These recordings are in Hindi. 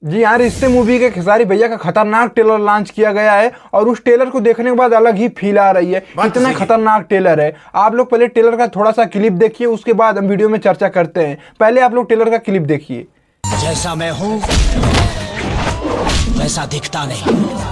जी हाँ, रिश्ते मूवी के खेसारी भैया का खतरनाक ट्रेलर लॉन्च किया गया है और उस ट्रेलर को देखने के बाद अलग ही फील आ रही है। इतना खतरनाक ट्रेलर है। आप लोग पहले ट्रेलर का थोड़ा सा क्लिप देखिए, उसके बाद हम वीडियो में चर्चा करते हैं। पहले आप लोग ट्रेलर का क्लिप देखिए। जैसा मैं हूं वैसा दिखता नहीं।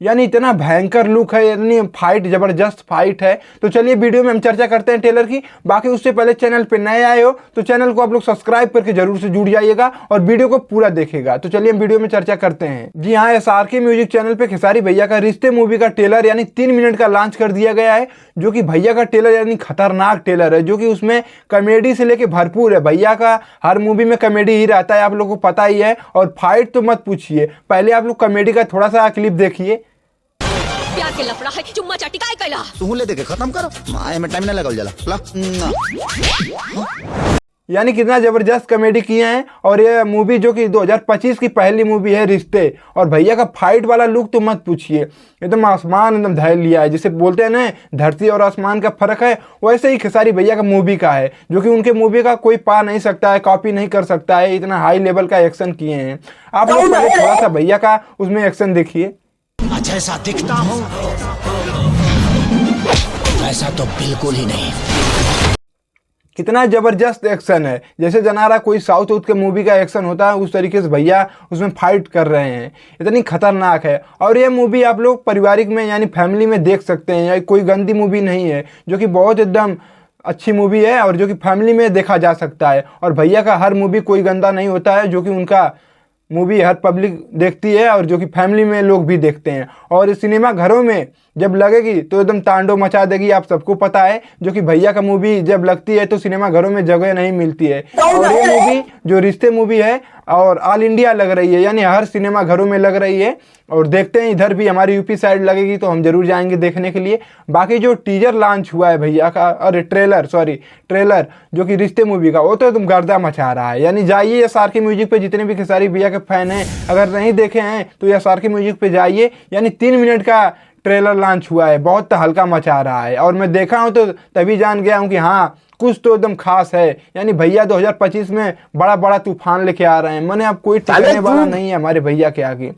यानी इतना भयंकर लुक है, यानी फाइट, जबरदस्त फाइट है। तो चलिए वीडियो में हम चर्चा करते हैं ट्रेलर की। बाकी उससे पहले चैनल पे नए आए हो तो चैनल को आप लोग सब्सक्राइब करके जरूर से जुड़ जाइएगा और वीडियो को पूरा देखिएगा। तो चलिए हम वीडियो में चर्चा करते हैं। जी हाँ, SRK म्यूजिक चैनल पे खेसारी भैया का रिश्ते मूवी का ट्रेलर यानी 3 मिनट का लॉन्च कर दिया गया है। जो कि भैया का ट्रेलर यानी खतरनाक ट्रेलर है, जो कि उसमें कॉमेडी से लेके भरपूर है। भैया का हर मूवी में कॉमेडी ही रहता है, आप लोगों को पता ही है। और फाइट तो मत पूछिए। पहले आप लोग कॉमेडी का थोड़ा सा क्लिप देखिए। प्यार के लफड़ा है, चुम्मा चाटी काय कैला तू ले देके खत्म करो, माए में टाइम ना लगाओ जला ला। यानी कितना जबरदस्त कॉमेडी किए हैं। और ये मूवी जो कि 2025 की पहली मूवी है रिश्ते, और भैया का फाइट वाला लुक तो मत पूछिए। एकदम आसमान एकदम धैल लिया है, जिसे बोलते हैं ना धरती और आसमान का फर्क है, वैसे ही खेसारी भैया का मूवी का है। जो कि उनके मूवी का कोई पा नहीं सकता है, कॉपी नहीं कर सकता है। इतना हाई लेवल का एक्शन किए हैं। आप लोग पहले थोड़ा सा भैया का उसमें एक्शन देखिए। जैसा दिखता हूं वैसा तो बिल्कुल ही नहीं। कितना जबरदस्त एक्शन है, जैसे जनारा कोई साउथ के मूवी का एक्शन होता है उस तरीके से भैया उसमें फाइट कर रहे हैं। इतनी खतरनाक है। और ये मूवी आप लोग पारिवारिक में यानी फैमिली में देख सकते हैं। या कोई गंदी मूवी नहीं है, जो कि बहुत एकदम अच्छी मूवी है और जो कि फैमिली में देखा जा सकता है। और भैया का हर मूवी कोई गंदा नहीं होता है, जो कि उनका मूवी हर पब्लिक देखती है और जो कि फैमिली में लोग भी देखते हैं। और सिनेमा घरों में जब लगेगी तो एकदम तांडव मचा देगी, आप सबको पता है। जो कि भैया का मूवी जब लगती है तो सिनेमा घरों में जगह नहीं मिलती है। और ये मूवी जो रिश्ते मूवी है और ऑल इंडिया लग रही है, यानी हर सिनेमा घरों में लग रही है। और देखते हैं इधर भी हमारी यूपी साइड लगेगी तो हम जरूर जाएंगे देखने के लिए। बाकी जो टीजर लॉन्च हुआ है भैया का, अरे ट्रेलर जो कि रिश्ते मूवी का, वो तो एकदम गर्दा मचा रहा है। यानी जाइए SRK म्यूजिक पे, जितने भी खेसारी भैया के फैन हैं, अगर नहीं देखे हैं तो SRK म्यूजिक पे जाइए। यानी 3 मिनट का ट्रेलर लॉन्च हुआ है, बहुत हल्का मचा रहा है। और मैं देखा हूँ तो तभी जान गया हूँ कि हाँ कुछ तो एकदम खास है। यानी भैया 2025 में बड़ा बड़ा तूफान लेके आ रहे हैं। मैंने अब कोई टिकने वाला नहीं है हमारे भैया के आगे।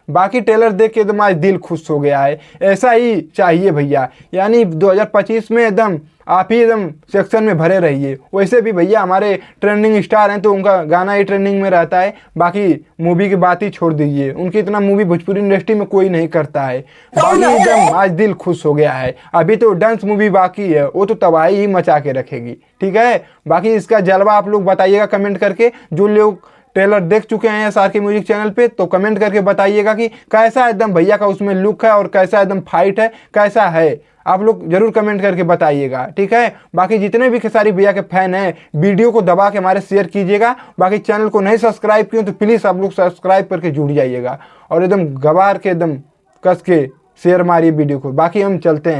बाकी ट्रेलर देख के एकदम आज दिल खुश हो गया है। ऐसा ही चाहिए भैया। यानी 2025 में एकदम आप ही एकदम सेक्शन में भरे रहिए। वैसे भी भैया हमारे ट्रेंडिंग स्टार हैं तो उनका गाना ही ट्रेंडिंग में रहता है। बाकी मूवी की बात ही छोड़ दीजिए, उनकी इतना मूवी भोजपुरी इंडस्ट्री में कोई नहीं करता है। बाकी एकदम आज दिल खुश हो गया है। अभी तो डांस मूवी बाकी है, वो तो तबाही ही मचा के रखेगी। ठीक है, बाकी इसका जलवा आप लोग बताइएगा कमेंट करके। जो लोग ट्रेलर देख चुके हैं SRK म्यूजिक चैनल पे तो कमेंट करके बताइएगा कि कैसा एकदम भैया का उसमें लुक है और कैसा एकदम फाइट है, कैसा है। आप लोग जरूर कमेंट करके बताइएगा। ठीक है, बाकी जितने भी खेसारी भैया के फैन हैं वीडियो को दबा के हमारे शेयर कीजिएगा। बाकी चैनल को नहीं सब्सक्राइब किए तो प्लीज़ आप लोग सब्सक्राइब करके जुड़ जाइएगा और एकदम गवार के एकदम कस के शेयर मारिए वीडियो को। बाकी हम चलते हैं।